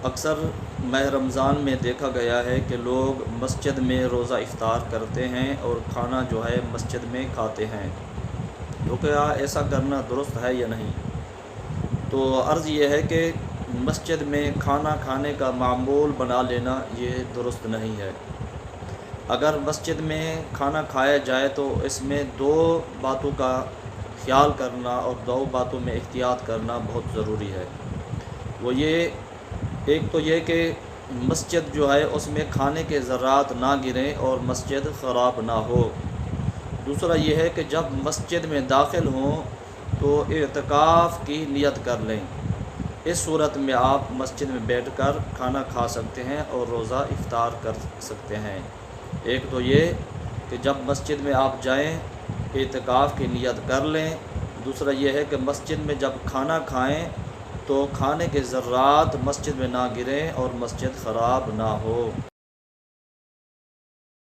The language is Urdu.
اکثر ماہ رمضان میں دیکھا گیا ہے کہ لوگ مسجد میں روزہ افطار کرتے ہیں اور کھانا جو ہے مسجد میں کھاتے ہیں، تو کیا ایسا کرنا درست ہے یا نہیں؟ تو عرض یہ ہے کہ مسجد میں کھانا کھانے کا معمول بنا لینا یہ درست نہیں ہے۔ اگر مسجد میں کھانا کھایا جائے تو اس میں دو باتوں کا خیال کرنا اور دو باتوں میں احتیاط کرنا بہت ضروری ہے۔ وہ یہ، ایک تو یہ کہ مسجد جو ہے اس میں کھانے کے ذرات نہ گریں اور مسجد خراب نہ ہو۔ دوسرا یہ ہے کہ جب مسجد میں داخل ہوں تو اعتکاف کی نیت کر لیں۔ اس صورت میں آپ مسجد میں بیٹھ کر کھانا کھا سکتے ہیں اور روزہ افطار کر سکتے ہیں۔ ایک تو یہ کہ جب مسجد میں آپ جائیں اعتکاف کی نیت کر لیں۔ دوسرا یہ ہے کہ مسجد میں جب کھانا کھائیں تو کھانے کے ذرات مسجد میں نہ گریں اور مسجد خراب نہ ہو۔